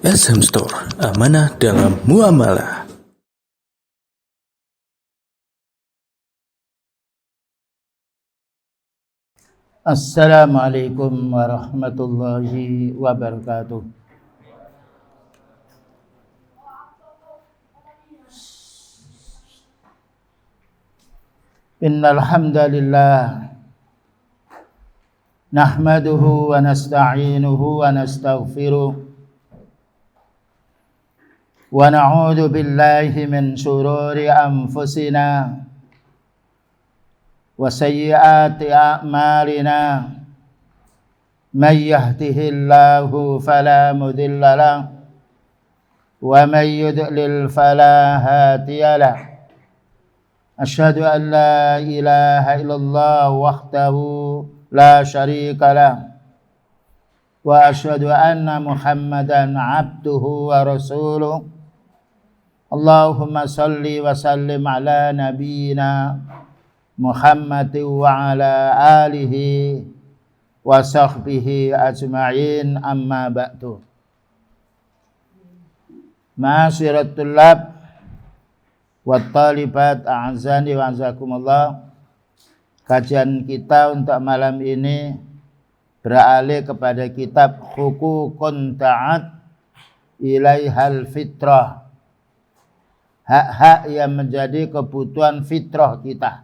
SM Store, amanah dalam muamalah. Assalamualaikum warahmatullahi wabarakatuh. Innal hamdalillah nahmaduhu wa nasta'inuhu wa nastaghfiruh wa na'udzu billahi min shururi anfusina wa sayyiati a'malina. Man yahdihillahu fala mudilla lahu wa man yudlil fala hadiya lahu. Asyhadu an la ilaha illallah wahdahu la syarika lah wa asyhadu anna Muhammadan abduhu wa rasuluh. Allahumma salli wa sallim ala nabiyyina Muhammadin wa ala alihi wa sahbihi ajma'in, amma ba'du. Ma'asyirat tullab wa talibat a'azani wa azakumullah. Kajian kita untuk malam ini beralih kepada kitab Hukukun Ta'at Ilaihal Fitrah, hak-hak yang menjadi kebutuhan fitrah kita.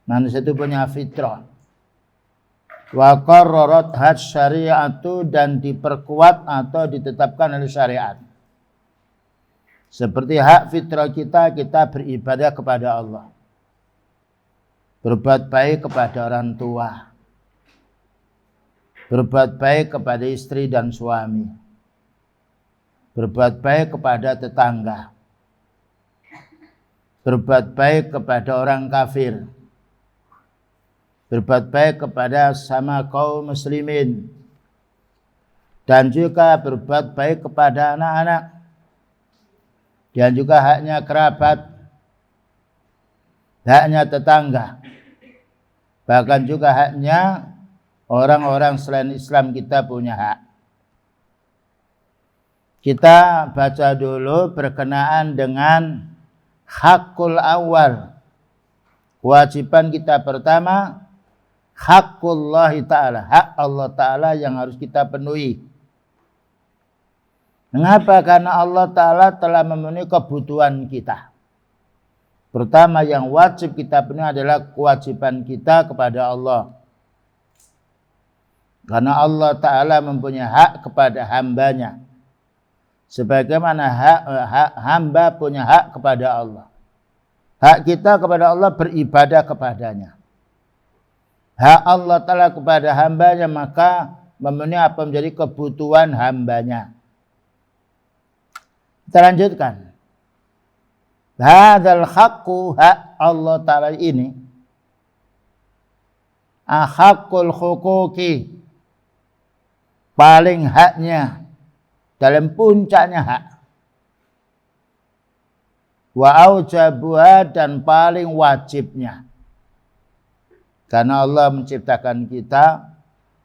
Manusia itu punya fitrah. Wa qarrarat had syari'atu, dan diperkuat atau ditetapkan oleh syariat. Seperti hak fitrah kita beribadah kepada Allah, berbuat baik kepada orang tua, berbuat baik kepada istri dan suami, berbuat baik kepada tetangga, berbuat baik kepada orang kafir, berbuat baik kepada sama kaum muslimin, dan juga berbuat baik kepada anak-anak, dan juga haknya kerabat, haknya tetangga, bahkan juga haknya orang-orang selain Islam kita punya hak. Kita baca dulu berkenaan dengan hakul awal. Kewajiban kita pertama, hakullahi ta'ala, hak Allah ta'ala yang harus kita penuhi. Mengapa? Karena Allah Ta'ala telah memenuhi kebutuhan kita. Pertama yang wajib kita penuhi adalah kewajiban kita kepada Allah. Karena Allah Ta'ala mempunyai hak kepada hambanya, sebagaimana hamba punya hak kepada Allah. Hak kita kepada Allah beribadah kepadanya. Hak Allah Ta'ala kepada hambanya maka memenuhi apa menjadi kebutuhan hambanya. Kita lanjutkan. Hadzal haqqu, hak Allah Ta'ala ini, ahaqqul huquqi, paling haknya, dalam puncaknya hak. Wa aujabuha, dan paling wajibnya. Karena Allah menciptakan kita,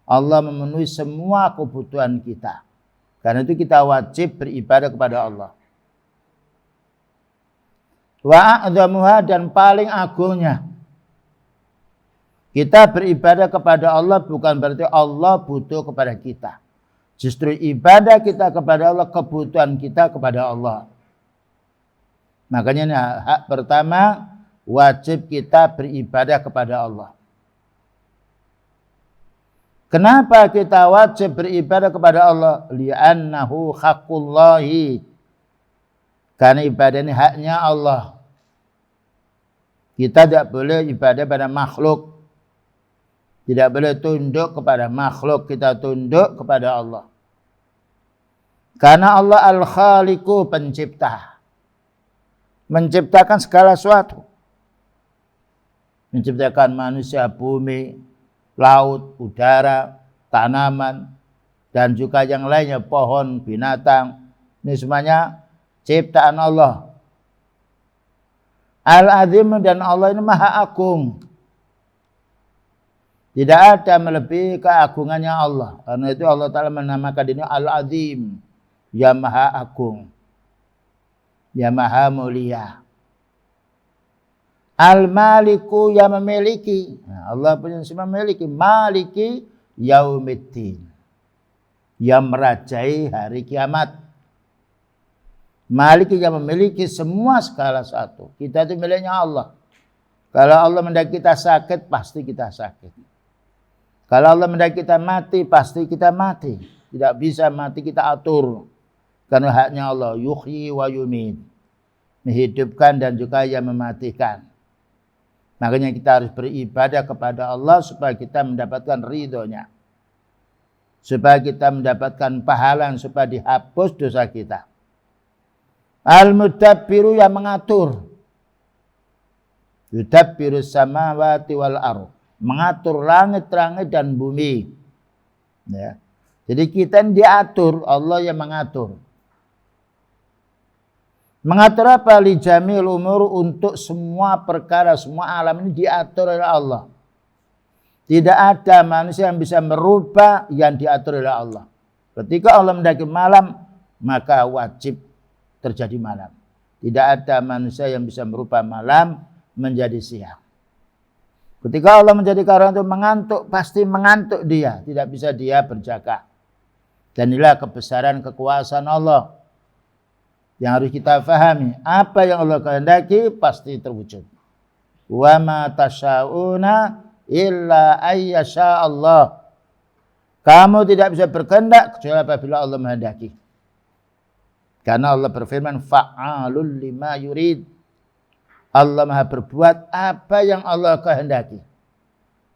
Allah memenuhi semua kebutuhan kita. Karena itu kita wajib beribadah kepada Allah. Wa a'dhamuha, dan paling agungnya. Kita beribadah kepada Allah bukan berarti Allah butuh kepada kita. Justru ibadah kita kepada Allah, kebutuhan kita kepada Allah. Makanya hak pertama, wajib kita beribadah kepada Allah. Kenapa kita wajib beribadah kepada Allah? Li'annahu haqqullahi, karena ibadah ini haknya Allah. Kita tidak boleh ibadah pada makhluk, tidak boleh tunduk kepada makhluk, kita tunduk kepada Allah. Karena Allah al-khaliqu, pencipta, menciptakan segala sesuatu, menciptakan manusia, bumi, laut, udara, tanaman, dan juga yang lainnya, pohon, binatang. Ini semuanya ciptaan Allah. Al-Azim, dan Allah ini maha agung. Tidak ada melebihi keagungannya Allah. Karena itu Allah Ta'ala menamakan dirinya Al-Azim, yang maha agung, yang maha mulia. Al-Maliku yang memiliki. Nah, Allah punya sifat memiliki. Maliki yaumiddin, yang merajai hari kiamat. Maliki yang memiliki semua segala sesuatu. Kita itu miliknya Allah. Kalau Allah mendak kita sakit, pasti kita sakit. Kalau Allah mendak kita mati, pasti kita mati. Tidak bisa mati kita atur. Karena haknya Allah. Yuhyi wa yumit. Menghidupkan dan juga yang mematikan. Makanya kita harus beribadah kepada Allah supaya kita mendapatkan ridhonya. Supaya kita mendapatkan pahala, supaya dihapus dosa kita. Al-Mudabbiru yang mengatur. Yudabbiru samawati wal ardh. Mengatur langit-langit dan bumi. Ya. Jadi kita yang diatur, Allah yang mengatur. Mengatur apa? Li jamil umur, untuk semua perkara, semua alam ini diatur oleh Allah. Tidak ada manusia yang bisa merubah yang diatur oleh Allah. Ketika Allah mendaki malam, maka wajib terjadi malam. Tidak ada manusia yang bisa merubah malam menjadi siang. Ketika Allah menjadikan orang itu mengantuk, pasti mengantuk dia. Tidak bisa dia berjaga. Dan inilah kebesaran kekuasaan Allah. Yang harus kita fahami, apa yang Allah kehendaki pasti terwujud. Wa ma tasya'una illa ayyasha Allah. Kamu tidak bisa berkehendak kecuali apabila Allah menghendaki. Karena Allah berfirman, fa'alul lima yurid. Allah Maha berbuat apa yang Allah kehendaki.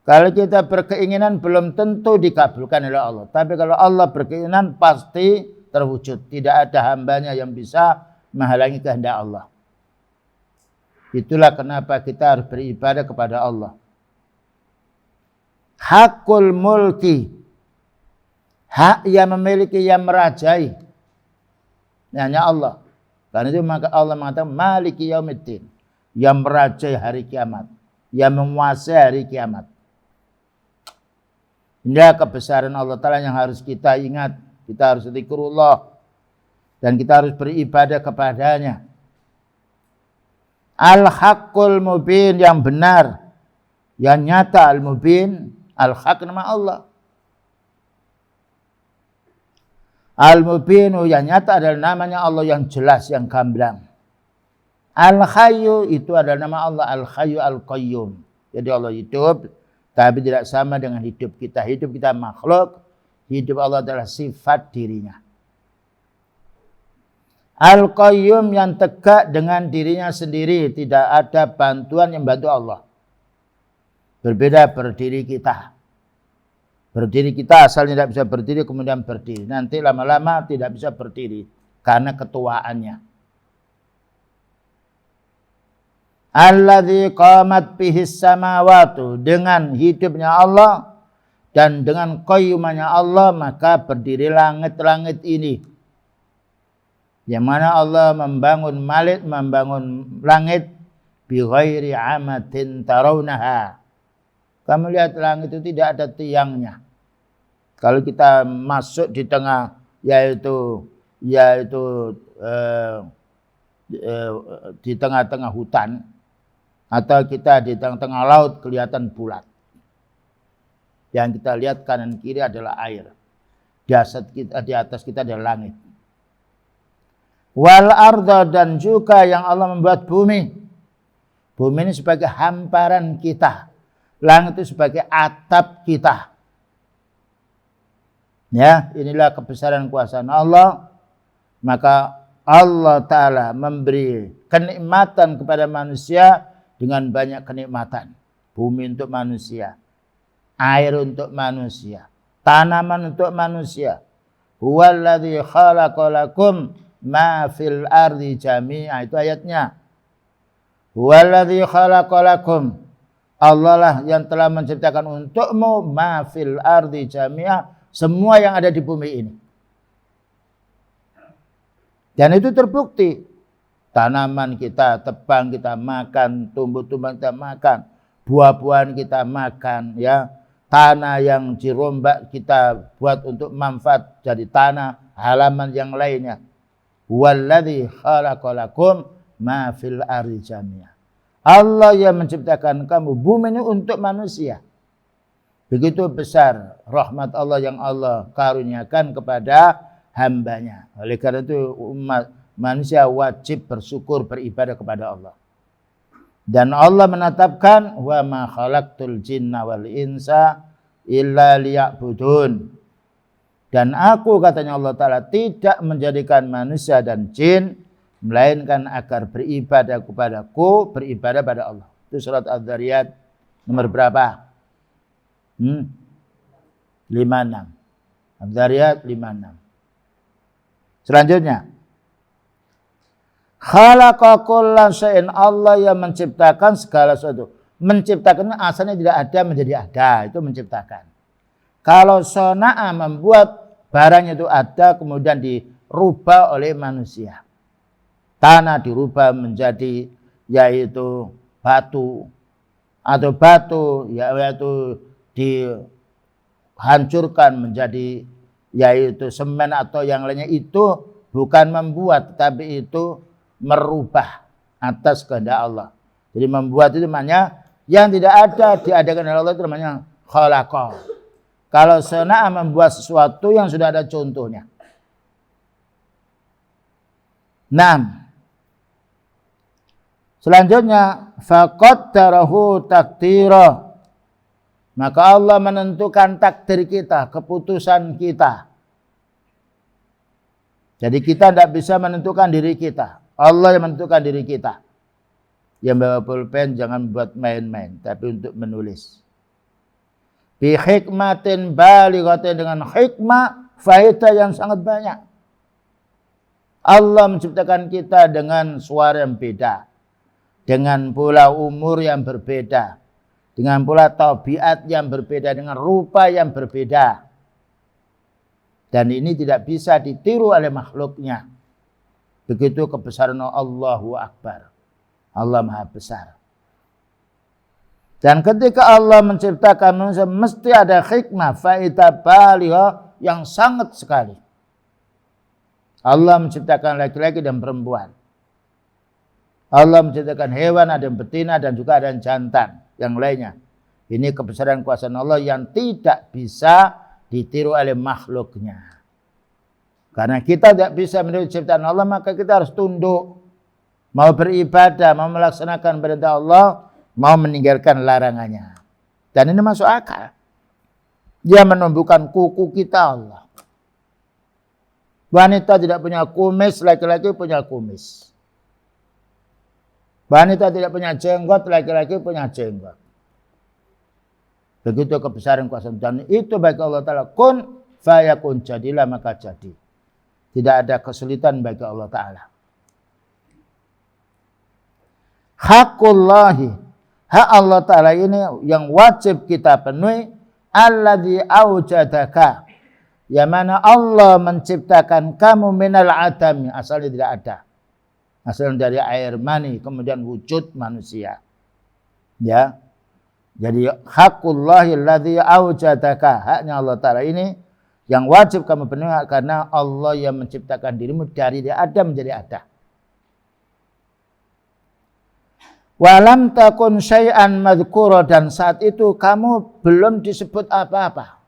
Kalau kita berkeinginan belum tentu dikabulkan oleh Allah. Tapi kalau Allah berkeinginan pasti terwujud. Tidak ada hambanya yang bisa menghalangi kehendak Allah. Itulah kenapa kita harus beribadah kepada Allah. Hakul mulki. Hak yang memiliki, yang merajai. Hanya Allah. Karena itu maka Allah mengatakan Maliki yaumiddin. Yang merajai hari kiamat. Yang menguasai hari kiamat. Inilah kebesaran Allah Ta'ala yang harus kita ingat. Kita harus zikrullah. Dan kita harus beribadah kepadanya. Al-Haqqul Mubin, yang benar. Yang nyata, Al-Mubin. Al-Haq nama Allah. Al-Mubinu yang nyata adalah namanya Allah yang jelas, yang gamblang. Al-Hayyu itu adalah nama Allah. Al-Hayyu Al-Qayyum. Jadi Allah hidup, tapi tidak sama dengan hidup kita. Hidup kita makhluk. Hidup Allah adalah sifat dirinya. Al-Qayyum yang tegak dengan dirinya sendiri. Tidak ada bantuan yang bantu Allah. Berbeda berdiri kita. Berdiri kita asalnya tidak bisa berdiri, kemudian berdiri. Nanti lama-lama tidak bisa berdiri karena ketuaannya. Alladzi qamat bihis samawatu, dengan hidupnya Allah dan dengan qayyumannya Allah maka berdiri langit-langit ini. Yang mana Allah membangun langit bi ghairi amatin tarawnaha. Kamu lihat langit itu tidak ada tiangnya. Kalau kita masuk di tengah yaitu di tengah-tengah hutan atau kita di tengah-tengah laut kelihatan bulat. Yang kita lihat kanan kiri adalah air. Di atas kita adalah langit. Wal arda, dan juga yang Allah membuat bumi. Bumi ini sebagai hamparan kita. Langit itu sebagai atap kita. Ya, inilah kebesaran kuasa Allah. Maka Allah Ta'ala memberi kenikmatan kepada manusia dengan banyak kenikmatan. Bumi untuk manusia. Air untuk manusia. Tanaman untuk manusia. Huwallazi khalaqalakum ma fil ardi jami'a. Itu ayatnya. Huwallazi khalaqalakum. Allah lah yang telah menciptakan untukmu ma fil ardi jami'a. Semua yang ada di bumi ini. Dan itu terbukti. Tanaman kita, tebang kita makan, tumbuh-tumbuhan kita makan, buah-buahan kita makan, ya. tanah yang dirombak kita buat untuk manfaat jadi tanah halaman yang lainnya. Huwallazi khalaqalakum ma fil ardi jami'a. Allah yang menciptakan kamu bumi ini untuk manusia. Begitu besar rahmat Allah yang Allah karuniakan kepada hambanya. Oleh karena itu umat manusia wajib bersyukur beribadah kepada Allah. Dan Allah menetapkan wa ma khalaqtul jinna wal insa illa liya'budun. Dan aku katanya Allah Ta'ala tidak menjadikan manusia dan jin melainkan agar beribadah kepadaku, beribadah pada Allah. Itu surat Az-Zariyat nomor berapa? 56. Az-Zariyat 56. Selanjutnya, khalaqa kulla syai'in, Allah yang menciptakan segala sesuatu. Menciptakan asalnya tidak ada menjadi ada, itu menciptakan. Kalau sona'a membuat barang itu ada kemudian dirubah oleh manusia. Tanah dirubah menjadi yaitu batu, atau batu yaitu dihancurkan menjadi yaitu semen atau yang lainnya, itu bukan membuat tapi itu merubah atas kehendak Allah. Jadi membuat itu namanya yang tidak ada diadakan oleh Allah, itu namanya khalaqa. Kalau sana'a membuat sesuatu yang sudah ada contohnya. 6. Selanjutnya faqaddarahu taqdira. Maka Allah menentukan takdir kita, keputusan kita. Jadi kita tidak bisa menentukan diri kita. Allah yang menentukan diri kita. Yang bawa pulpen jangan buat main-main, tapi untuk menulis. Bi hikmatin balighatin, dengan hikmah faedah yang sangat banyak. Allah menciptakan kita dengan suara yang beda, dengan pula umur yang berbeda, dengan pula tabiat yang berbeda, dengan rupa yang berbeda. Dan ini tidak bisa ditiru oleh makhluknya. Begitu kebesaran Allahu Akbar. Allah Maha Besar. Dan ketika Allah menciptakan manusia, mesti ada hikmah, faedah balighah yang sangat sekali. Allah menciptakan laki-laki dan perempuan. Allah menciptakan hewan, ada yang betina dan juga ada yang jantan, yang lainnya. Ini kebesaran kuasa Allah yang tidak bisa ditiru oleh makhluknya. Karena kita tidak bisa meniru ciptaan Allah, maka kita harus tunduk. Mau beribadah, mau melaksanakan perintah Allah, mau meninggalkan larangannya. Dan ini masuk akal. Dia menumbuhkan kuku kita Allah. Wanita tidak punya kumis, laki-laki punya kumis. Wanita tidak punya jenggot, laki-laki punya jenggot. Begitu kebesaran kuasa. Dan itu bagi Allah Ta'ala. Kun fayakun, jadilah maka jadi. Tidak ada kesulitan bagi Allah Ta'ala. Hakullahi, hak Allah Ta'ala ini yang wajib kita penuhi. Alladzi aujadaka, yang mana Allah menciptakan kamu minal adami, asalnya tidak ada. Asalnya dari air mani, kemudian wujud manusia. Ya. Jadi hakullahi alladzi aujadaka, haknya Allah Ta'ala ini yang wajib kamu penuhi, karena Allah yang menciptakan dirimu dari tidak ada menjadi ada. Walam takun syai'an madhkura, dan saat itu kamu belum disebut apa-apa.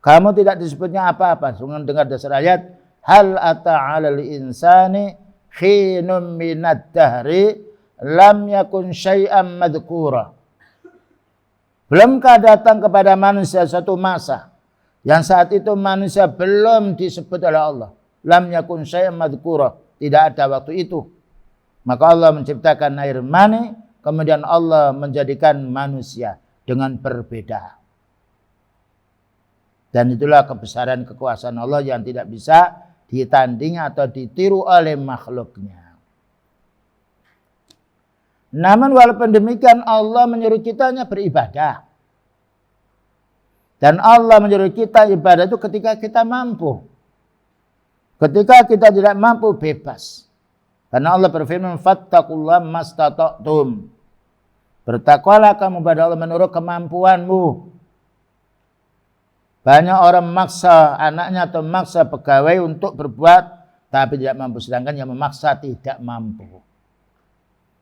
Kamu tidak disebutnya apa-apa. Dengan dengar dasar ayat, hal ata'alal insani khinum minad dahri lam yakun syai'an madhkura. Belumkah datang kepada manusia suatu masa yang saat itu manusia belum disebut oleh Allah. Lam yakun syai'an madhkura, tidak ada waktu itu. Maka Allah menciptakan air mani, kemudian Allah menjadikan manusia dengan berbeda. Dan itulah kebesaran kekuasaan Allah yang tidak bisa ditandingi atau ditiru oleh makhluknya. Namun walaupun demikian, Allah menyuruh kita hanya beribadah. Dan Allah menyuruh kita ibadah itu ketika kita mampu. Ketika kita tidak mampu, bebas. Karena Allah berfirman, fattaqullaha mastata'tum. Bertakwalah kamu pada Allah menurut kemampuanmu. Banyak orang memaksa anaknya atau memaksa pegawai untuk berbuat tapi tidak mampu, sedangkan yang memaksa tidak mampu.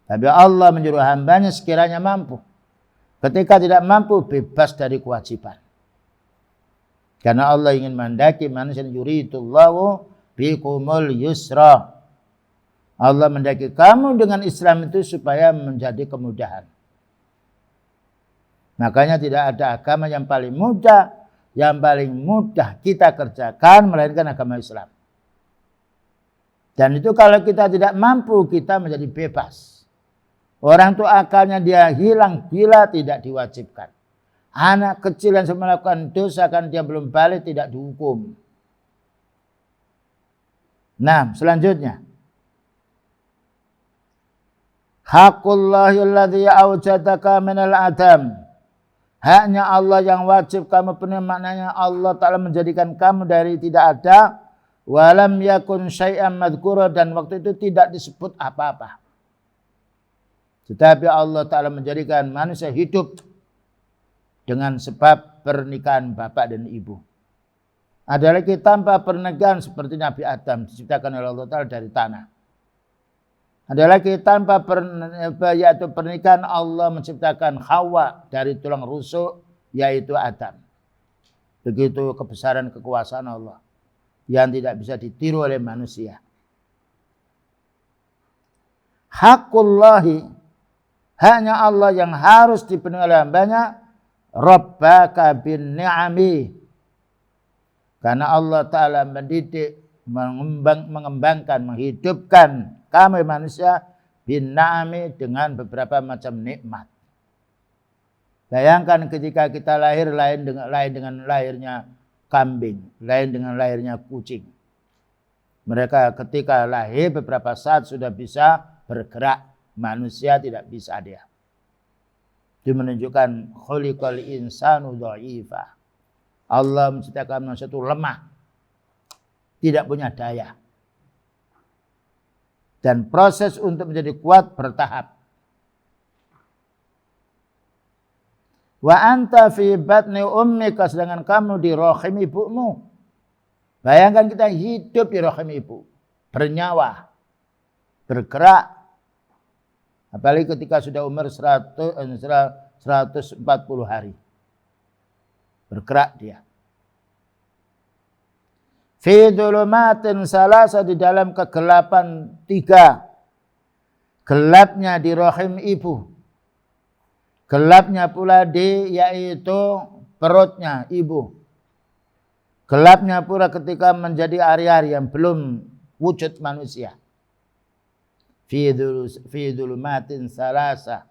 Tapi Allah menyuruh hambanya sekiranya mampu. Ketika tidak mampu, bebas dari kewajiban. Karena Allah ingin mendaki manusia, yuridullahu bikumul yusra. Allah mendaki kamu dengan Islam itu supaya menjadi kemudahan. Makanya tidak ada agama yang paling mudah kita kerjakan melainkan agama Islam. Dan itu kalau kita tidak mampu, kita menjadi bebas. Orang itu akalnya dia hilang bila tidak diwajibkan. Anak kecil yang melakukan dosa kan dia belum balik tidak dihukum. Nah, selanjutnya. Haqullahi alladhi awjadaka minal adam. Haknya Allah yang wajib kamu penuhi, maknanya Allah Ta'ala menjadikan kamu dari tidak ada. Walam yakun syai'an madhkura, dan waktu itu tidak disebut apa-apa. Tetapi Allah Ta'ala menjadikan manusia hidup dengan sebab pernikahan bapak dan ibu. Ada lagi tanpa pernikahan seperti Nabi Adam diciptakan oleh Allah Ta'ala dari tanah. Ada lagi tanpa yaitu pernikahan Allah menciptakan Hawa dari tulang rusuk yaitu Adam. Begitu kebesaran kekuasaan Allah yang tidak bisa ditiru oleh manusia. Haqullahi, hanya Allah yang harus dipenuhi oleh hambanya. Rabbaka bin ni'ami, karena Allah Ta'ala mendidik, mengembangkan, menghidupkan kami manusia bin na'ami dengan beberapa macam nikmat. Bayangkan ketika kita lahir lain dengan lahirnya kambing, lain dengan lahirnya kucing. Mereka ketika lahir beberapa saat sudah bisa bergerak, manusia tidak bisa dia. Itu menunjukkan khuliqal insanu dha'ifa. Allah menciptakan manusia itu lemah, tidak punya daya. Dan proses untuk menjadi kuat bertahap. Wa anta fi batni ummika, sedangkan kamu di rahim ibumu. Bayangkan kita hidup di rahim ibu, bernyawa, bergerak. Apalagi ketika sudah umur 140 hari. Bergerak dia. Fi dhulumatin salasa, di dalam kegelapan 3. Gelapnya di rahim ibu. Gelapnya pula yaitu perutnya ibu. Gelapnya pula ketika menjadi hari-hari yang belum wujud manusia. Fi dhulumatin salasa,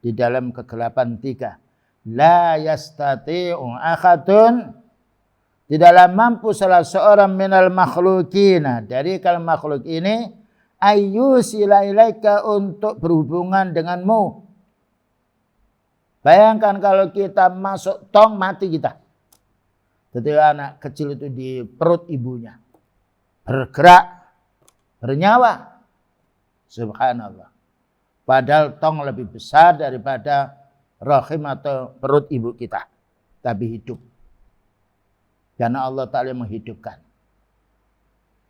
di dalam kegelapan 3. La yastati'u ahadun, tidaklah mampu salah seorang minal makhlukina, dari kaum makhluk ini, ayyusila ilaika, untuk berhubungan denganmu. Bayangkan kalau kita masuk tong, mati kita. Ketika anak kecil itu di perut ibunya, bergerak, bernyawa. Subhanallah. Padahal tong lebih besar daripada rahim atau perut ibu kita. Tapi hidup. Karena Allah Ta'ala menghidupkan.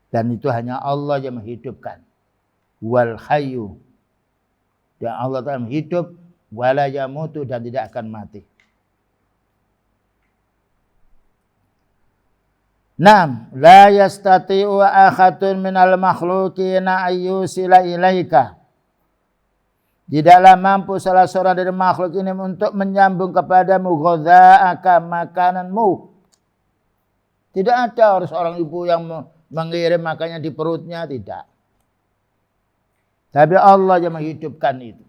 Dan itu hanya Allah yang menghidupkan. Wal hayyu. Dan Allah Ta'ala menghidup. Wala yamutu, dan tidak akan mati. Naam. La yastati'u ahadun minal makhlukina ayyusila ilaika. Tidaklah mampu salah seorang dari makhluk ini untuk menyambung kepadamu ghadha'aka, makananmu. Tidak ada seorang ibu yang mengirim makannya di perutnya, tidak. Tapi Allah yang menghidupkan itu.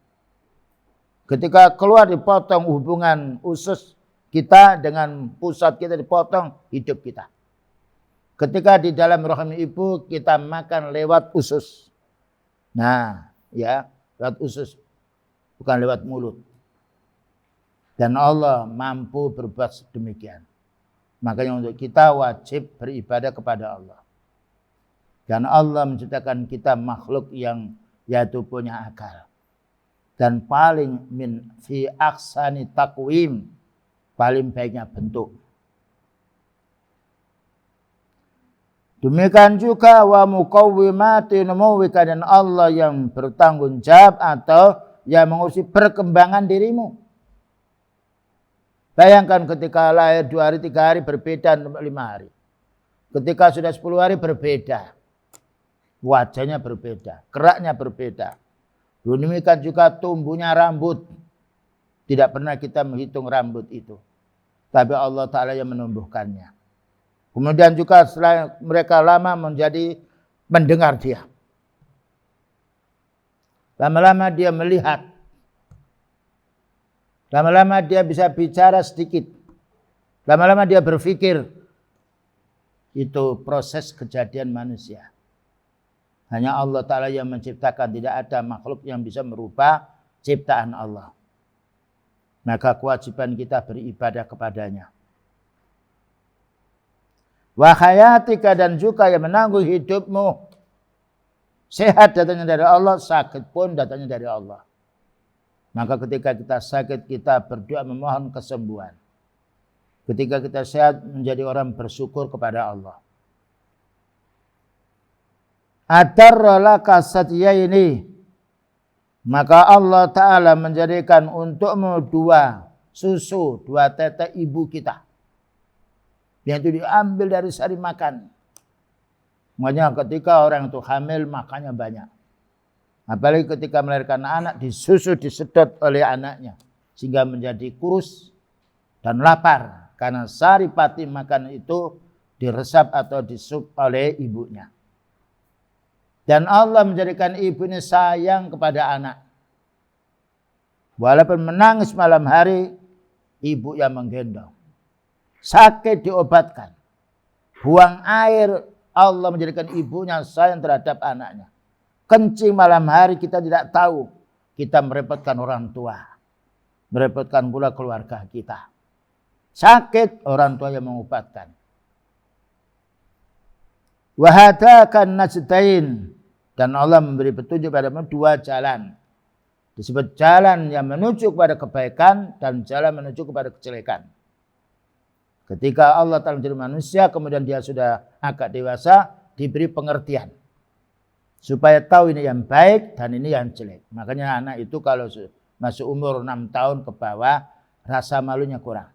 Ketika keluar dipotong hubungan usus kita dengan pusat kita, dipotong hidup kita. Ketika di dalam rahim ibu kita makan lewat usus. Nah, ya, lewat usus. Bukan lewat mulut. Dan Allah mampu berbuat demikian. Makanya untuk kita wajib beribadah kepada Allah. Karena Allah menciptakan kita makhluk yang yaitu punya akal. Dan paling fi aksani takwim, paling baiknya bentuk. Demikian juga wa muqawwimati numawika, dan Allah yang bertanggung jawab atau yang mengurusi perkembangan dirimu. Bayangkan ketika lahir 2 hari, 3 hari berbeda 5 hari. Ketika sudah 10 hari berbeda. Wajahnya berbeda, geraknya berbeda. Demikian juga tumbuhnya rambut. Tidak pernah kita menghitung rambut itu. Tapi Allah Ta'ala yang menumbuhkannya. Kemudian juga setelah mereka lama menjadi mendengar dia. Lama-lama dia melihat. Lama-lama dia bisa bicara sedikit. Lama-lama dia berpikir. Itu proses kejadian manusia. Hanya Allah Ta'ala yang menciptakan. Tidak ada makhluk yang bisa merubah ciptaan Allah. Maka kewajiban kita beribadah kepadanya. Wa hayatika, dan juga yang menanggung hidupmu. Sehat datangnya dari Allah, sakit pun datangnya dari Allah. Maka ketika kita sakit, kita berdoa memohon kesembuhan. Ketika kita sehat, menjadi orang bersyukur kepada Allah. Adarralaka satyaini, maka Allah Ta'ala menjadikan untukmu 2 susu, 2 tetek ibu kita. Yang itu diambil dari sari makan. Makanya ketika orang itu hamil, makannya banyak. Apalagi ketika melahirkan anak, disusu, disedot oleh anaknya. Sehingga menjadi kurus dan lapar. Karena sari pati makan itu diresap atau disup oleh ibunya. Dan Allah menjadikan ibu ini sayang kepada anak. Walaupun menangis malam hari, ibu yang menggendong. Sakit diobatkan. Buang air, Allah menjadikan ibunya sayang terhadap anaknya. Kencing malam hari kita tidak tahu. Kita merepotkan orang tua. Merepotkan pula keluarga kita. Sakit, orang tua yang mengobatkan. Wahadakan najdain, dan Allah memberi petunjuk padamu 2 jalan. Disebut jalan yang menuju kepada kebaikan dan jalan menuju kepada kejelekan. Ketika Allah Ta'ala menjadi manusia, kemudian dia sudah agak dewasa, diberi pengertian. Supaya tahu ini yang baik dan ini yang jelek. Makanya anak itu kalau masuk umur 6 tahun ke bawah, rasa malunya kurang.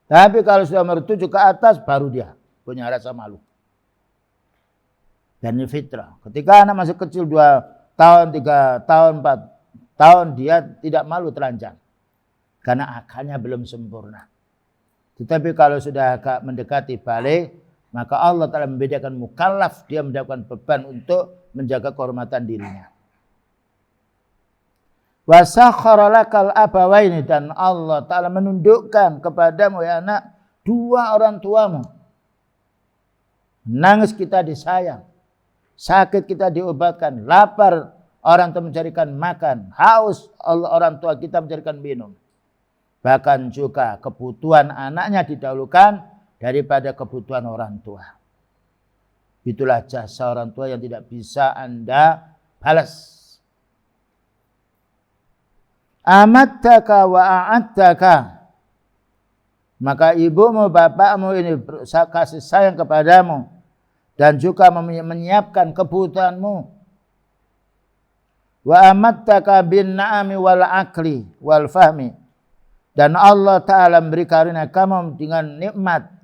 Tapi kalau sudah umur 7 ke atas, baru dia punya rasa malu. Dan ini fitrah. Ketika anak masih kecil 2 tahun, 3 tahun, 4 tahun, dia tidak malu telanjang. Karena akalnya belum sempurna. Tetapi kalau sudah agak mendekati balik, maka Allah telah membedakan mukallaf, dia mendapatkan beban untuk menjaga kehormatan dirinya. Wa sakhkhara lakal abawaini, dan Allah Ta'ala menundukkan kepadamu ya anak 2 orang tuamu. Nangis kita disayang, sakit kita diobatkan, lapar orang tua mencarikan makan, haus orang tua kita mencarikan minum. Bahkan juga kebutuhan anaknya didahulukan daripada kebutuhan orang tua. Itulah jasa orang tua yang tidak bisa Anda balas. Amattaka wa a'attaka, maka ibumu, bapakmu ini kasih sayang kepadamu dan juga menyiapkan kebutuhanmu. Wa amattaka bin na'ami wal akli wal fahmi, dan Allah Ta'ala memberi karunia kamu dengan nikmat.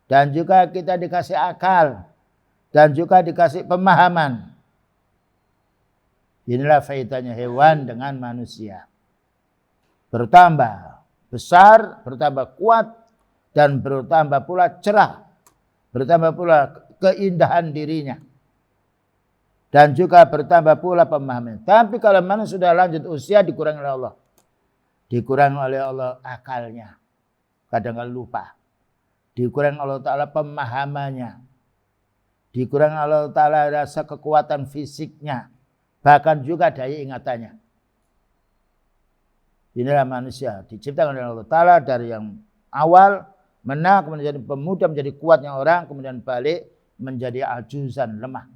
Dan juga kita dikasih akal. Dan juga dikasih pemahaman. Inilah faedahnya hewan dengan manusia. Bertambah besar, bertambah kuat, dan bertambah pula cerah. Bertambah pula keindahan dirinya. Dan juga bertambah pula pemahaman. Tapi kalau manusia sudah lanjut usia, dikurangi oleh Allah. Dikurangi oleh Allah akalnya. Kadang-kadang lupa. Dikurangi Allah Ta'ala pemahamannya. Dikurangi Allah Ta'ala rasa kekuatan fisiknya. Bahkan juga daya ingatannya. Inilah manusia. Diciptakan oleh Allah Ta'ala dari yang awal. Menang, kemudian menjadi pemuda, menjadi kuatnya orang. Kemudian balik menjadi ajuzan, lemah.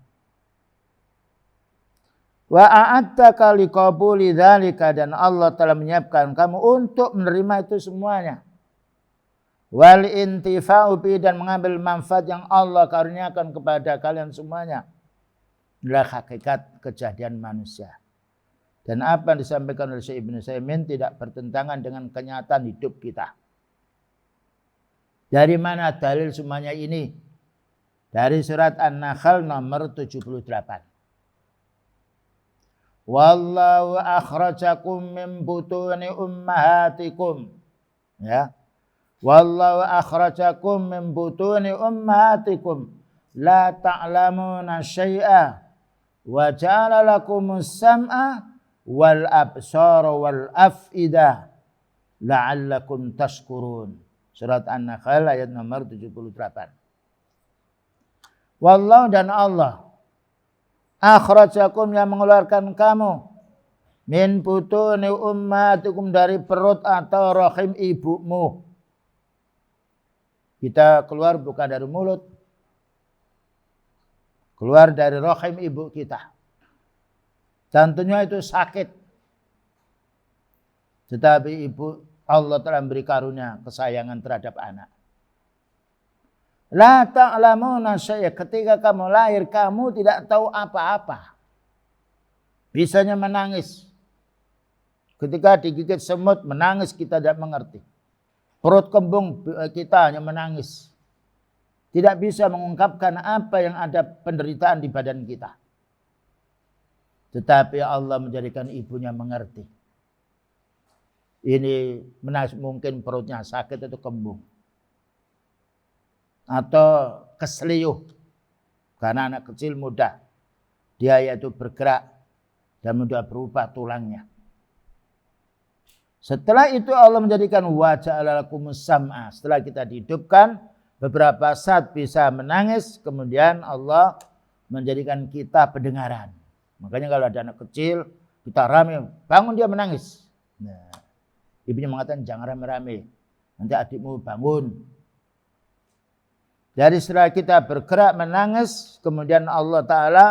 Wa a'attaka liqabuli dzalika, dan Allah telah menyiapkan kamu untuk menerima itu semuanya. wal intifa'u bi, dan mengambil manfaat yang Allah karuniakan kepada kalian semuanya. Inilah hakikat kejadian manusia. Dan apa yang disampaikan oleh Syekh Ibnu Utsaimin tidak bertentangan dengan kenyataan hidup kita. Dari mana dalil semuanya ini? Dari surat An-Nahl nomor 78. Wallahu akhrajakum min butuni ummahatikum. Ya. Wallahu akhrajakum min butuni ummahatikum la ta'lamuna syai'a wa ja'ala lakumus sam'a wal absara wal af'idah la'allakum tashkurun. Surat An-Nahl ayat nomor 78. Wallahu, dan Allah, akhrajakum, yang mengeluarkan kamu, min butuni ummatikum, dari perut atau rahim ibumu. Kita keluar bukan dari mulut, keluar dari rahim ibu kita. Tentunya itu sakit. Tetapi ibu, Allah telah memberi karunia kesayangan terhadap anak. La ta'lamuna syai'a, ketika kamu lahir kamu tidak tahu apa-apa. Bisanya menangis. Ketika digigit semut menangis, kita tidak mengerti. Perut kembung kita hanya menangis. Tidak bisa mengungkapkan apa yang ada penderitaan di badan kita. Tetapi Allah menjadikan ibunya mengerti. Ini menangis, mungkin perutnya sakit atau kembung. Atau keseliuh. Karena anak kecil mudah. Dia yaitu bergerak dan mudah berubah tulangnya. Setelah itu Allah menjadikan waja'ala lakumus sam'a. Setelah kita dihidupkan, beberapa saat bisa menangis. Kemudian Allah menjadikan kita pendengaran. Makanya kalau ada anak kecil, kita rame, bangun dia menangis. Nah, ibunya mengatakan jangan rame-rame. Nanti adikmu bangun. Jadi setelah kita bergerak menangis, kemudian Allah Ta'ala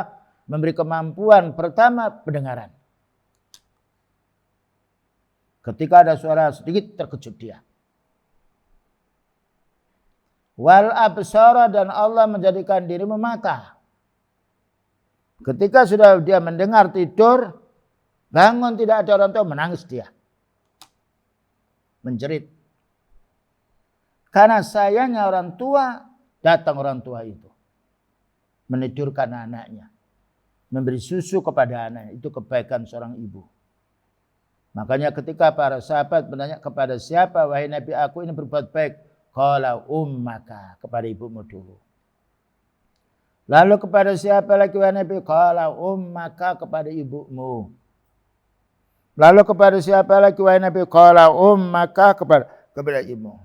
memberi kemampuan pertama pendengaran. Ketika ada suara sedikit terkejut dia. Wal absara, dan Allah menjadikan dirimu mata. Ketika sudah dia mendengar tidur, bangun tidak ada orang tua, menangis dia. Menjerit. Karena sayangnya orang tua, datang orang tua itu. Menidurkan anaknya. Memberi susu kepada anaknya. Itu kebaikan seorang ibu. Makanya ketika para sahabat bertanya kepada siapa, wahai Nabi, aku ini berbuat baik. Qala ummaka, kepada ibumu dulu. Lalu kepada siapa lagi, wahai Nabi? Qala ummaka, kepada ibumu. Lalu kepada siapa lagi, wahai Nabi? Qala ummaka, kepada ibumu.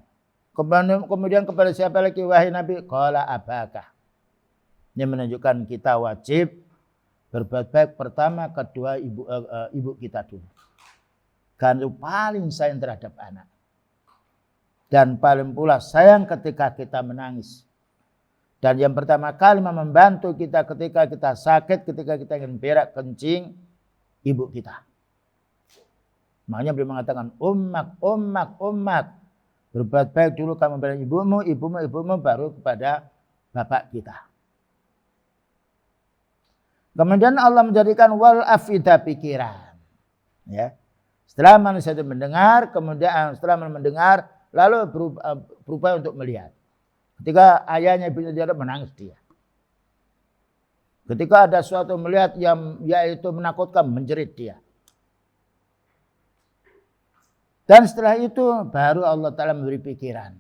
Kemudian kepada siapa lagi, wahai Nabi? Qala abaka. Ini menunjukkan kita wajib berbuat baik pertama, kedua ibu kita dulu. Karena itu paling sayang terhadap anak. Dan paling pula sayang ketika kita menangis. Dan yang pertama kali membantu kita ketika kita sakit, ketika kita ingin berak kencing, ibu kita. Makanya beliau mengatakan ummak. Berbuat baik dulu kamu kepada ibumu, baru kepada bapak kita. Kemudian Allah menjadikan wal afidah, pikiran. Ya. Setelah manusia itu mendengar, kemudian setelah mendengar, lalu berupaya untuk melihat. Ketika ayahnya ibunya dia menangis dia. Ketika ada suatu melihat yang yaitu menakutkan, menjerit dia. Dan setelah itu baru Allah Ta'ala memberi pikiran.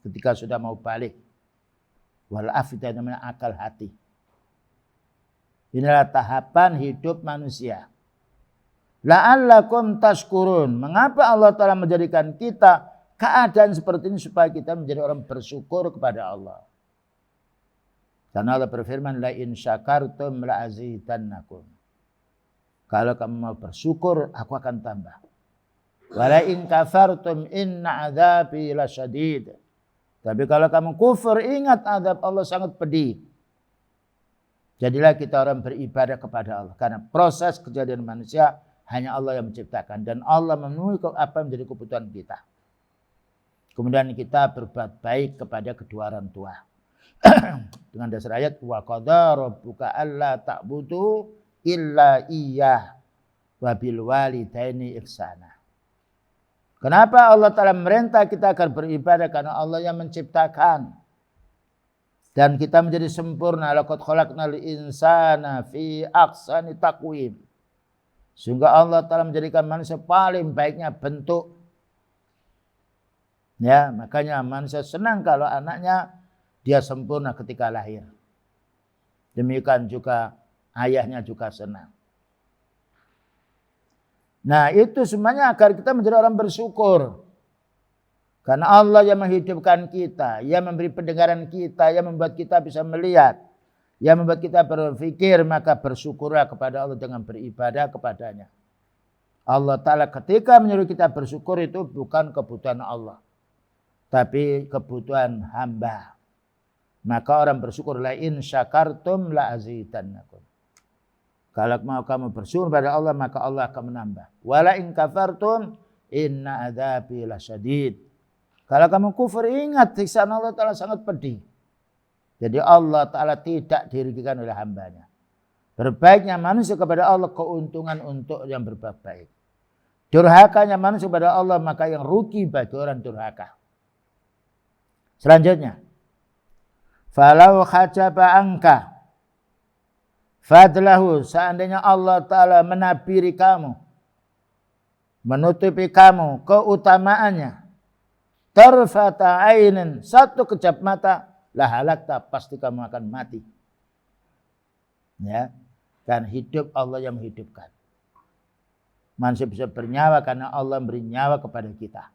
Ketika sudah mau balik. Wal afidah, namanya akal hati. Inilah tahapan hidup manusia. La'allakum tashkurun. Mengapa Allah Ta'ala menjadikan kita keadaan seperti ini? Supaya kita menjadi orang bersyukur kepada Allah. Karena Allah berfirman, la in syakartum la'azidannakum. Kalau kamu mau bersyukur, aku akan tambah. Wa la in kafartum inna adzabi lasyadid. Tapi kalau kamu kufur, ingat azab Allah sangat pedih. Jadilah kita orang beribadah kepada Allah. Karena proses kejadian manusia hanya Allah yang menciptakan. Dan Allah memenuhi apa yang menjadi kebutuhan kita. Kemudian kita berbuat baik kepada kedua orang tua. Dengan dasar ayat wa qadara rabbuka alla ta'budu illa iyyah wa bil walidaini ihsana. Kenapa Allah Ta'ala merintah kita agar beribadah? Karena Allah yang menciptakan. Dan kita menjadi sempurna. Laqad khalaqnal insana fi ahsani taqwim. Sehingga Allah Ta'ala menjadikan manusia paling baiknya bentuk. Ya, makanya manusia senang kalau anaknya dia sempurna ketika lahir. Demikian juga ayahnya juga senang. Nah, itu semuanya agar kita menjadi orang bersyukur. Karena Allah yang menghidupkan kita, yang memberi pendengaran kita, yang membuat kita bisa melihat, yang membuat kita berpikir, maka bersyukurlah kepada Allah dengan beribadah kepadanya. Allah Ta'ala ketika menyuruh kita bersyukur itu bukan kebutuhan Allah, tapi kebutuhan hamba. Maka orang bersyukur, la in syakartum la azidannakum. Kalau mau kamu bersyukur pada Allah, maka Allah akan menambah. Wala in kafartum inna adzabi lasyadid. Kalau kamu kufur, ingat siksaan Allah Ta'ala sangat pedih. Jadi Allah Ta'ala tidak dirugikan oleh hambanya. Berbaiknya manusia kepada Allah keuntungan untuk yang berbuat baik. Durhakanya manusia kepada Allah, maka yang rugi bagi orang durhaka. Selanjutnya, falau khajaba angka fadlahu, seandainya Allah Ta'ala menabiri kamu, menutupi kamu keutamaannya, tarfata ainin, satu kejap mata, la halakta, pasti kamu akan mati. Ya, dan hidup Allah yang menghidupkan. Manusia bisa bernyawa karena Allah memberi nyawa kepada kita.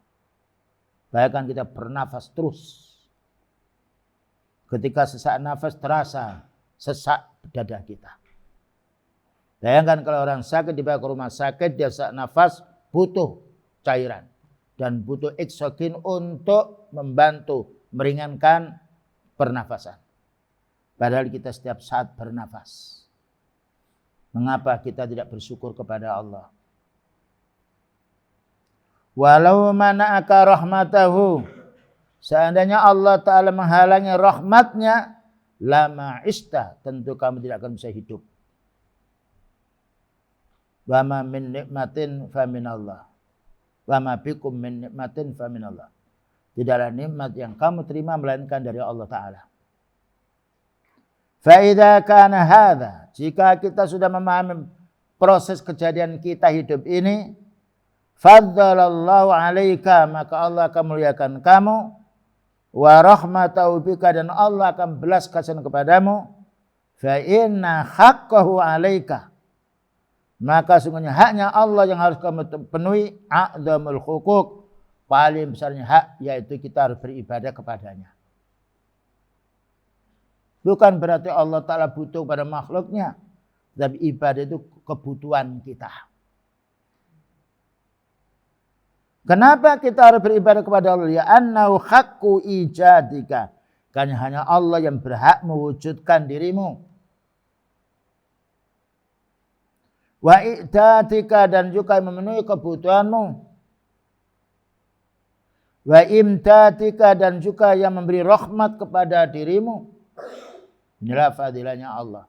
Bayangkan kita bernafas terus. Ketika sesak nafas terasa sesak dada kita. Bayangkan kalau orang sakit dibawa ke rumah sakit, dia sesak nafas, butuh cairan dan butuh oksigen untuk membantu meringankan pernafasan. Padahal kita setiap saat bernafas. Mengapa kita tidak bersyukur kepada Allah? Walau mana'aka rahmatahu, seandainya Allah Ta'ala menghalangi rahmatnya, lama ista, tentu kamu tidak akan bisa hidup. Wa ma min nikmatin fa minallah. Wa ma bikum min nikmatin fa minallah. Tidaklah nikmat yang kamu terima melainkan dari Allah Ta'ala. Fa idza kana hadza, jika kita sudah memahami proses kejadian kita hidup ini, faddalallahu alaika, maka Allah akan muliakan kamu, wa rahmatahu bika, dan Allah akan belas kasihan kepadamu, fa inna haqqahu alaika, maka sungguhnya haknya Allah yang harus kamu penuhi, a'dzamul huquq, paling besarnya hak, yaitu kita harus beribadah kepadanya. Bukan berarti Allah Ta'ala butuh pada makhluknya, tapi ibadah itu kebutuhan kita. Kenapa kita harus beribadah kepada Allah? Ya annahu haqqu ijadika, karena hanya Allah yang berhak mewujudkan dirimu. Wa i'tatika, dan juga memenuhi kebutuhanmu. Wa imtatika, dan juga yang memberi rahmat kepada dirimu. Inilah fadilahnya Allah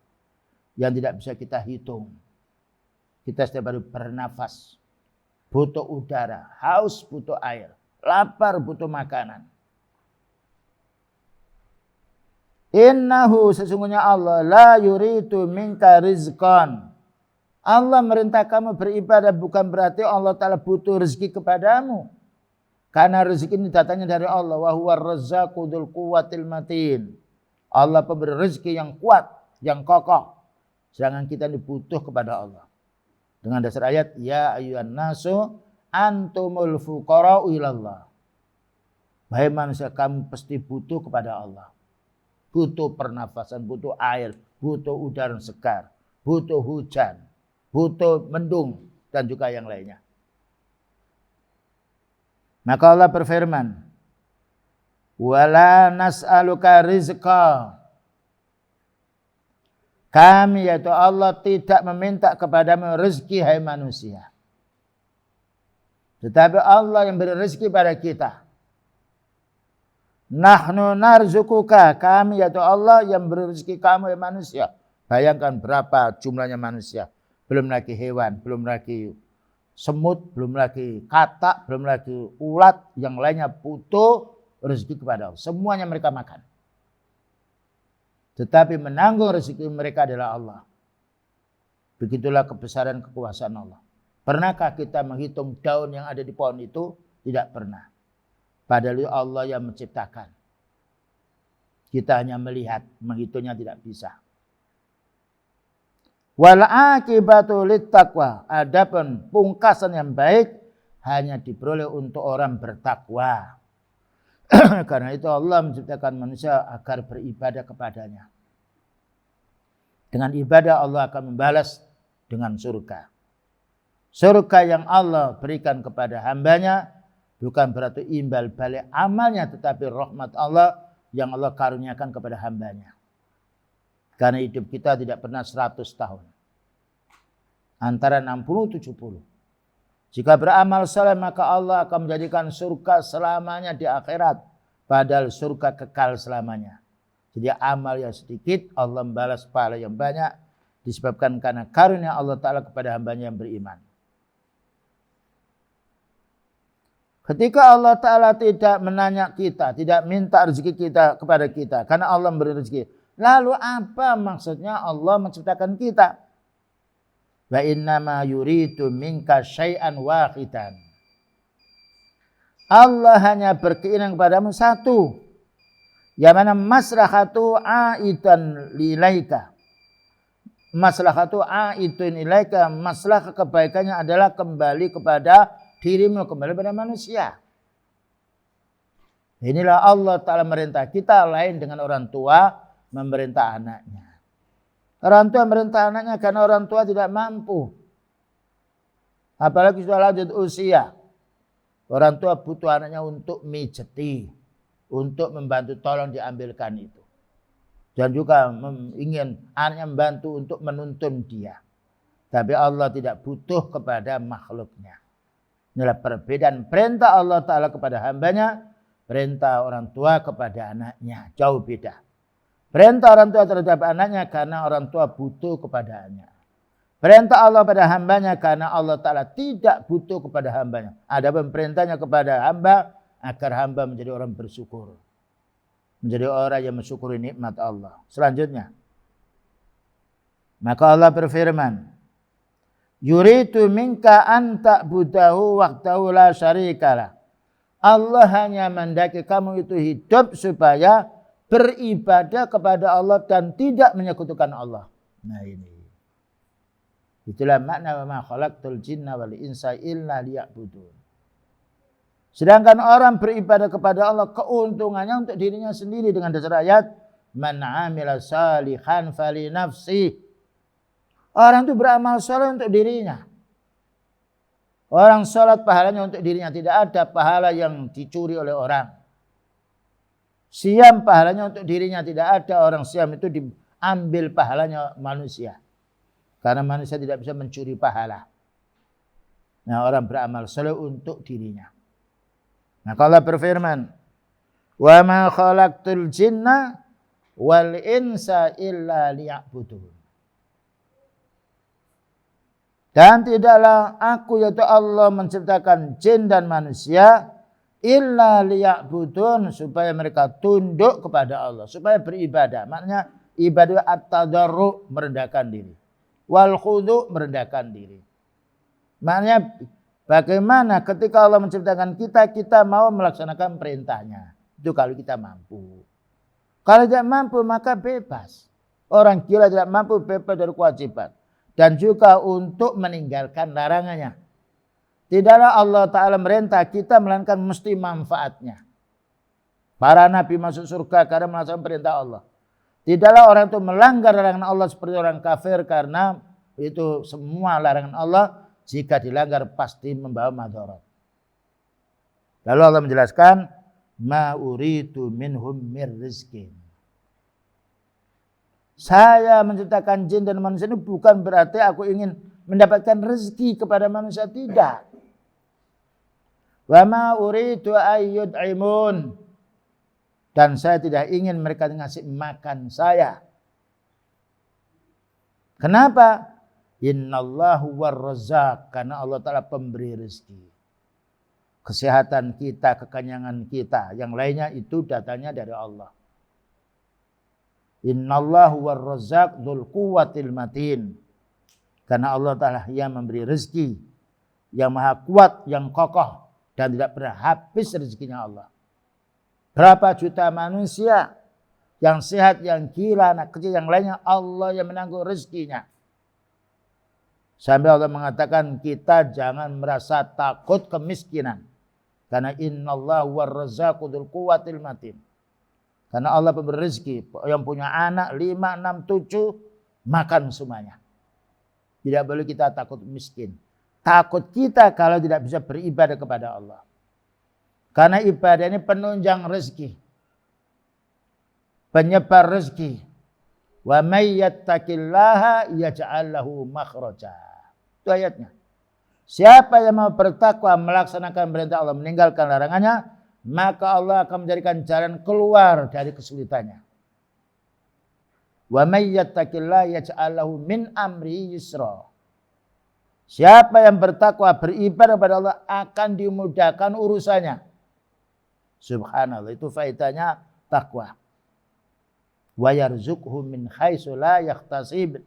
yang tidak bisa kita hitung. Kita setiap hari bernafas, butuh udara, haus butuh air, lapar butuh makanan. Innahu, sesungguhnya Allah, la yuridu minka rizqan. Allah merintah kamu beribadah bukan berarti Allah Ta'ala butuh rezeki kepadamu. Karena rezeki ini datangnya dari Allah. Wa huwa ar-razzaqu dzul quwwatil matin. Allah pemberi rezeki yang kuat, yang kokoh. Sedangkan kita dibutuh kepada Allah. Dengan dasar ayat, ya ayyuhan nasu antumul fuqara'u ilallah. Wahai manusia, kamu pasti butuh kepada Allah. Butuh pernafasan, butuh air, butuh udara segar, butuh hujan, butuh mendung, dan juga yang lainnya. Maka Allah berfirman, wala nas'aluka rizqa. Kami, yaitu Allah, tidak meminta kepadamu rezeki, hai manusia. Tetapi Allah yang beri rezeki pada kita. Nahnu narzukuka, kami yaitu Allah yang beri rezeki kamu ya manusia. Bayangkan berapa jumlahnya manusia. Belum lagi hewan, belum lagi semut, belum lagi katak, belum lagi ulat, yang lainnya butuh rezeki kepada Allah. Semuanya mereka makan. Tetapi menanggung rezeki mereka adalah Allah. Begitulah kebesaran kekuasaan Allah. Pernahkah kita menghitung daun yang ada di pohon itu? Tidak pernah. Padahal Allah yang menciptakan. Kita hanya melihat, menghitungnya tidak bisa. Wal akibatu littaqwa. Adapun pungkasan yang baik hanya diperoleh untuk orang bertakwa. Karena itu Allah menciptakan manusia agar beribadah kepadanya. Dengan ibadah Allah akan membalas dengan surga. Surga yang Allah berikan kepada hambanya bukan berarti imbal balik amalnya, tetapi rahmat Allah yang Allah karuniakan kepada hambanya. Karena hidup kita tidak pernah 100 tahun. Antara 60-70. Jika beramal saleh maka Allah akan menjadikan surga selamanya di akhirat. Padahal surga kekal selamanya. Jadi amal yang sedikit Allah membalas pahala yang banyak. Disebabkan karena karunia Allah Ta'ala kepada hambanya yang beriman. Ketika Allah Ta'ala tidak menanya kita, tidak minta rezeki kita kepada kita. Karena Allah memberi rezeki. Lalu apa maksudnya Allah menciptakan kita? Wa innama yuridu minka syai'an wahidan. Allah hanya berkeinginan kepadamu satu. Yang mana maslahatu aidan ilaika. Maslahatu aidun ilaika. Masalah kebaikannya adalah kembali kepada dirimu, kembali pada manusia. Inilah Allah Ta'ala merintah kita, lain dengan orang tua memerintah anaknya. Orang tua memerintah anaknya karena orang tua tidak mampu. Apalagi sudah lanjut usia. Orang tua butuh anaknya untuk mijeti, untuk membantu tolong diambilkan itu. Dan juga ingin anaknya membantu untuk menuntun dia. Tapi Allah tidak butuh kepada makhluknya. Inilah perbedaan perintah Allah Ta'ala kepada hambanya, perintah orang tua kepada anaknya. Jauh beda. Perintah orang tua terhadap anaknya karena orang tua butuh kepadanya. Perintah Allah pada hambanya karena Allah Ta'ala tidak butuh kepada hambanya. Adapun perintahnya kepada hamba agar hamba menjadi orang bersyukur. Menjadi orang yang mensyukuri nikmat Allah. Selanjutnya. Maka Allah berfirman. Yuridu minka an ta'budahu waqtahu la syarikalah. Allah hanya mendaki kamu itu hidup supaya beribadah kepada Allah dan tidak menyekutukan Allah. Nah ini. Itulah makna wa ma khalaqtul jinna wal insa illa liya'budun. Sedangkan orang beribadah kepada Allah keuntungannya untuk dirinya sendiri dengan dasar ayat man 'amila salihan fali nafsi. Orang itu beramal saleh untuk dirinya. Orang salat pahalanya untuk dirinya, tidak ada pahala yang dicuri oleh orang. Siam pahalanya untuk dirinya, tidak ada orang siam itu diambil pahalanya manusia. Karena manusia tidak bisa mencuri pahala. Nah, orang beramal saleh untuk dirinya. Nah, Allah berfirman, "Wa ma khalaqtul jinna wal insa illa liya'budun." Dan tidaklah aku yaitu Allah menciptakan jin dan manusia illa liya'budun, supaya mereka tunduk kepada Allah, supaya beribadah. Maknanya ibadah at-tadarru, merendahkan diri. Wal khudu, merendahkan diri. Maknanya bagaimana ketika Allah menciptakan kita, kita mau melaksanakan perintahnya. Itu kalau kita mampu. Kalau tidak mampu maka bebas. Orang gila tidak mampu bebas dari kewajiban. Dan juga untuk meninggalkan larangannya. Tidaklah Allah Ta'ala merintah kita melainkan mesti manfaatnya. Para nabi masuk surga karena melaksanakan perintah Allah. Tidaklah orang itu melanggar larangan Allah seperti orang kafir, karena itu semua larangan Allah jika dilanggar pasti membawa madarat. Lalu Allah menjelaskan, ma uridu minhum mir rizkin. Saya menciptakan jin dan manusia ini bukan berarti aku ingin mendapatkan rezeki kepada manusia, tidak. Wa ma uridu ayyud'imun. Dan saya tidak ingin mereka ngasih makan saya. Kenapa? Innallahu warrazzaq, karena Allah Ta'ala pemberi rezeki. Kesehatan kita, kekenyangan kita, yang lainnya itu datanya dari Allah. Innallahu warrazzaq dzul quwwatil matin. Karena Allah Ta'ala yang memberi rezeki, yang maha kuat, yang kokoh, dan tidak pernah habis rezekinya Allah. Berapa juta manusia yang sehat, yang gila, anak kecil, yang lainnya, Allah yang menanggung rezekinya. Sampai Allah mengatakan kita jangan merasa takut kemiskinan. Karena innallahu warrazzaqu dzul quwwatil matin. Karena Allah pemberi rezeki, yang punya anak 5, 6, 7 makan semuanya. Tidak boleh kita takut miskin. Takut kita kalau tidak bisa beribadah kepada Allah. Karena ibadah ini penunjang rezeki, penyebar rezeki. Wa may yattaqillaha yaj'al lahu makhraja. Itu ayatnya. Siapa yang mau bertakwa, melaksanakan perintah Allah, meninggalkan larangannya, maka Allah akan menjadikan jalan keluar dari kesulitannya. Wa may yattaqillaha yaj'al lahu min amri yusra. Siapa yang bertakwa, beribadah kepada Allah, akan dimudahkan urusannya. Subhanallah, itu faedahnya takwa. Wa yarzuqhu min haitsu la yahtasib.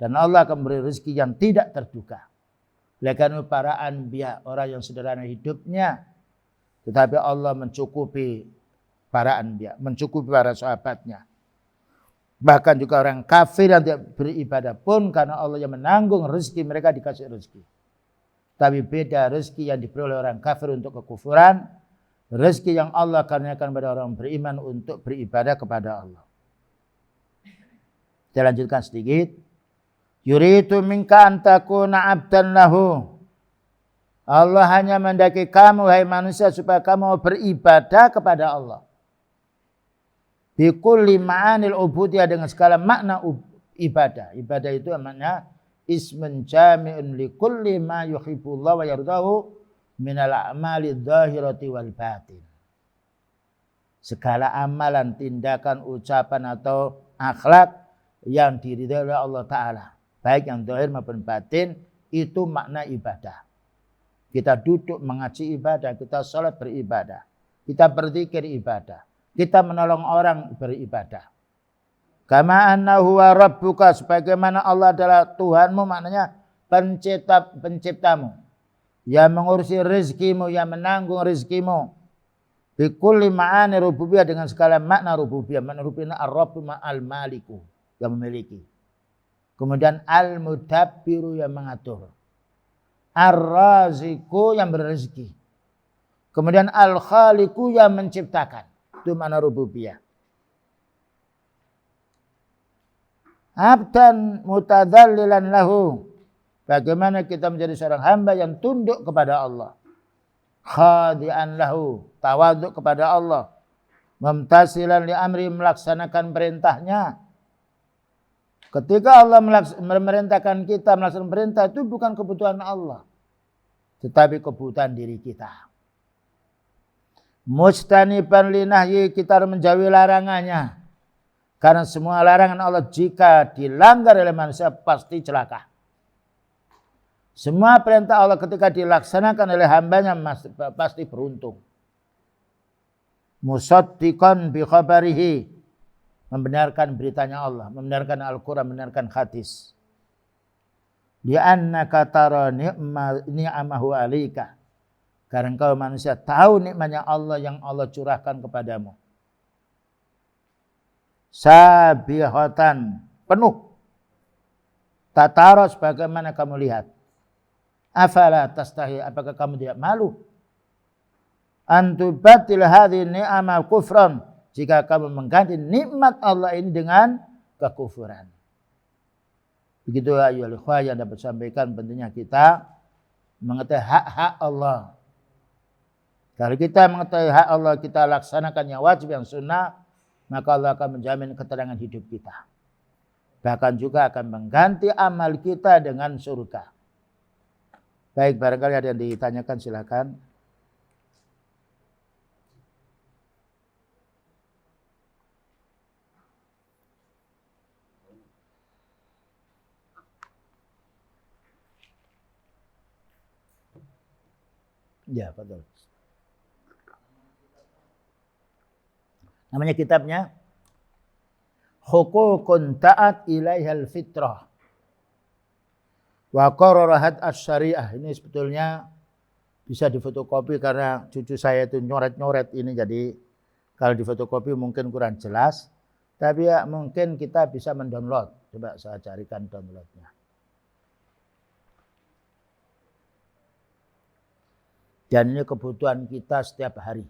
Dan Allah akan beri rezeki yang tidak terduga. Oleh karena para anbiya, orang yang sederhana hidupnya, tetapi Allah mencukupi para anbiya, mencukupi para sahabatnya. Bahkan juga orang kafir yang tidak beribadah pun karena Allah yang menanggung rezeki, mereka dikasih rezeki. Tapi beda rezeki yang diberi oleh orang kafir untuk kekufuran, rezeki yang Allah karuniakan kepada orang beriman untuk beribadah kepada Allah. Kita lanjutkan sedikit. Yuridu minka an takuna 'abdan lahu. Allah hanya mendaki kamu, hai manusia, supaya kamu beribadah kepada Allah. Bi kulli ma'anil ubudiyah, dengan segala makna ibadah. Ibadah itu maknanya ismun jami'un li kulli ma yuhibbullah wa yardahu minal a'mali dzahirati wal batin. Segala amalan, tindakan, ucapan atau akhlak yang diridhai oleh Allah Ta'ala, baik yang zahir maupun batin, itu makna ibadah. Kita duduk mengaji ibadah, kita sholat beribadah, kita berzikir ibadah, kita menolong orang beribadah. Kama annahu wa rabbuka, sebagaimana Allah adalah Tuhanmu, maknanya penciptamu, yang mengurusi rezekimu, yang menanggung rezekimu. Bi kulli ma'ani rububiyah, dengan segala makna rububiyah. Makna rububiyah ar-rabbu ma'al maliku, yang memiliki. Kemudian al-mudabbiru, yang mengatur. Ar-raziku, yang berrezeki. Kemudian al-khaliku, yang menciptakan. Itu makna rububiyah. Abdan mutadzallilan lahu, bagaimana kita menjadi seorang hamba yang tunduk kepada Allah. Khadi'an lahu, tawaduk kepada Allah. Mumtasilan li amri, melaksanakan perintahnya. Ketika Allah memerintahkan kita melaksanakan perintah, itu bukan kebutuhan Allah, tetapi kebutuhan diri kita. Mustaniban li nahyi, kita harus menjauhi larangannya. Karena semua larangan Allah jika dilanggar oleh manusia pasti celaka. Semua perintah Allah ketika dilaksanakan oleh hambanya pasti beruntung. Musaddiqan bi khabarihi, membenarkan beritanya Allah, membenarkan Al-Quran, membenarkan hadis. Li'annaka tara ni'amahu alika, karena engkau manusia tahu nikmatnya Allah yang Allah curahkan kepadamu. Sabihatan, penuh. Tataros, bagaimana kamu lihat. Afala tastahi, apakah kamu tidak malu. Antubatil hadhi ni'ama kufran, jika kamu mengganti nikmat Allah ini dengan kekufuran. Begitu ayolah ikhwah yang dapat sampaikan, pentingnya kita mengetahui hak-hak Allah. Kalau kita mengetahui hak Allah, kita laksanakan yang wajib, yang sunnah, maka Allah akan menjamin keterangan hidup kita. Bahkan juga akan mengganti amal kita dengan surga. Baik, barangkali ada yang ditanyakan, silakan. Ya, betul. Namanya kitabnya Hukukun ta'at ilaihal fitrah wa qararahat as-syariah. Ini sebetulnya bisa difotokopi karena cucu saya itu nyoret-nyoret ini, jadi kalau difotokopi mungkin kurang jelas, tapi ya mungkin kita bisa mendownload. Coba saya carikan downloadnya. Dan ini kebutuhan kita setiap hari.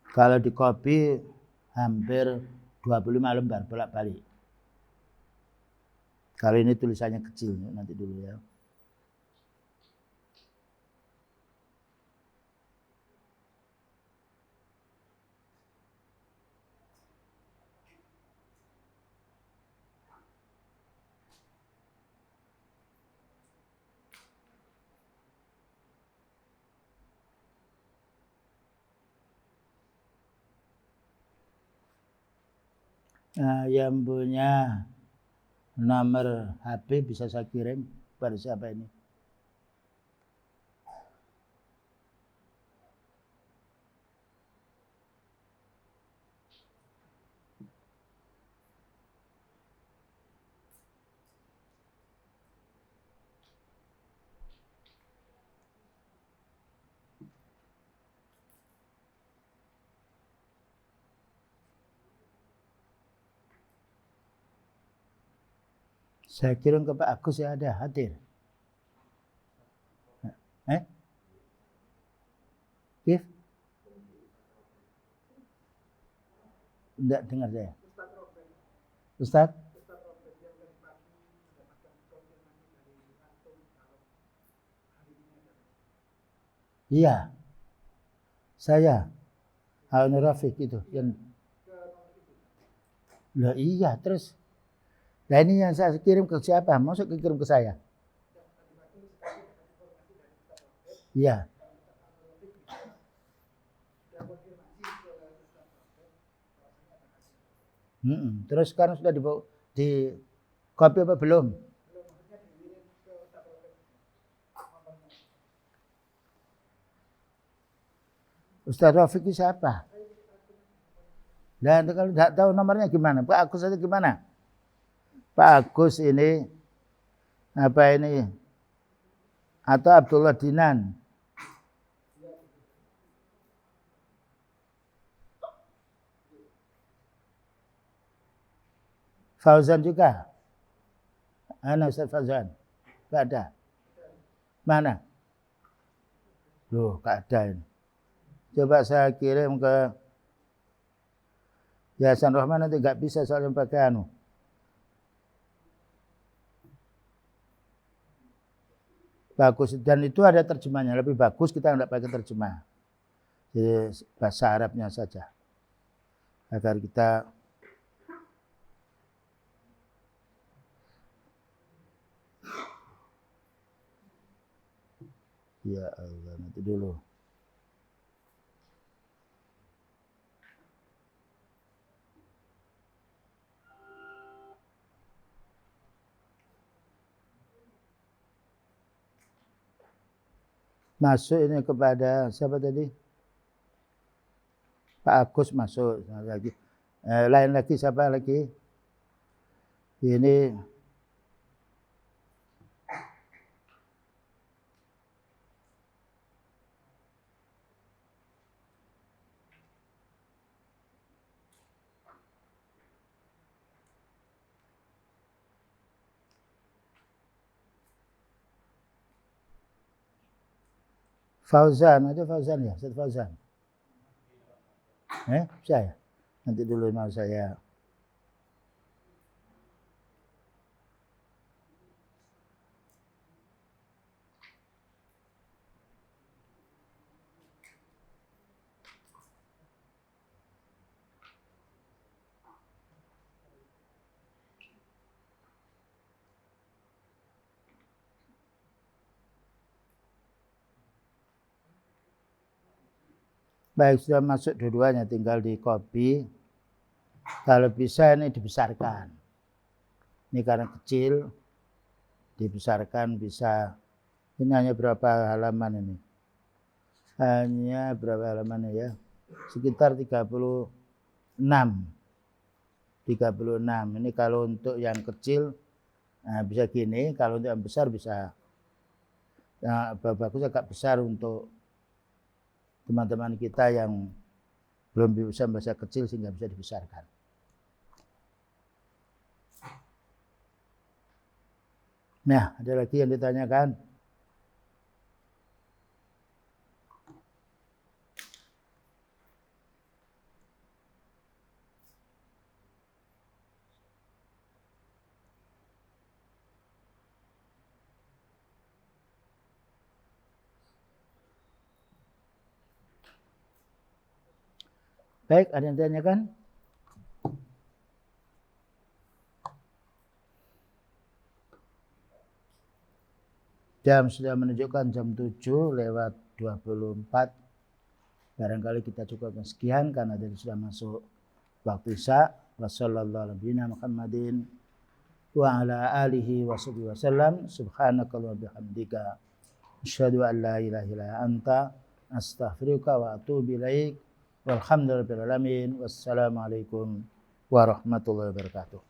Kalau di copy hampir 25 lembar bolak-balik. Kalau ini tulisannya kecil, nanti dulu ya. Nah, yang punya nomor HP bisa saya kirim pada siapa ini? Saya kirim ke Pak Agus, ya ada hadir. Kif? Enggak dengar saya. Ustaz? Iya. Saya. Harun Rafiq itu yang. Lah iya, terus. Nah ini yang saya kirim ke siapa? Maksud kirim ke saya? Iya. Terus sekarang sudah di copy apa belum? Ustaz Rafiq itu siapa? Dan kalau tidak tahu nomornya gimana? Pak Agus itu gimana? Pak Agus ini apa ini? Atau Abdullah Dinan? Fauzan juga? Ana Ustaz Fauzan? Enggak ada. Mana? Loh, enggak ada ini. Coba saya kirim ke Yayasan Rahman, nanti enggak bisa soalnya pakai anu. Bagus, dan itu ada terjemahnya. Lebih bagus kita enggak pakai terjemah. Jadi bahasa Arabnya saja. Agar kita ya Allah, nanti dulu. Masuk ini kepada siapa tadi? Pak Agus masuk lagi. Lain lagi siapa lagi? Ini Fauzan, ada Fauzan ya? Ustaz Fauzan. Bisa ya? Nanti dulu mau saya. Baik, sudah masuk dua-duanya, tinggal di copy. Kalau bisa ini dibesarkan. Ini karena kecil, dibesarkan bisa. Ini hanya berapa halaman ini? Hanya berapa halaman ya? Sekitar 36. 36. Ini kalau untuk yang kecil bisa gini, kalau untuk yang besar bisa. Nah, bagus agak besar untuk teman-teman kita yang belum bisa membaca kecil sehingga bisa dibesarkan. Nah, ada lagi yang ditanyakan? Baik, ada yang ditanyakan? Jam sudah menunjukkan jam 7:24. Barangkali kita cukupkan sekian karena tadi sudah masuk waktu Isya. Wassallallahu ala Muhammadin wa ala alihi wa sahbihi wasallam. Subhanakallahumma wa bihamdika asyhadu an la ilaha illa anta astaghfiruka wa atubu ilaik. Walhamdulillahirabbil alamin. Wassalamualaikum warahmatullahi wabarakatuh.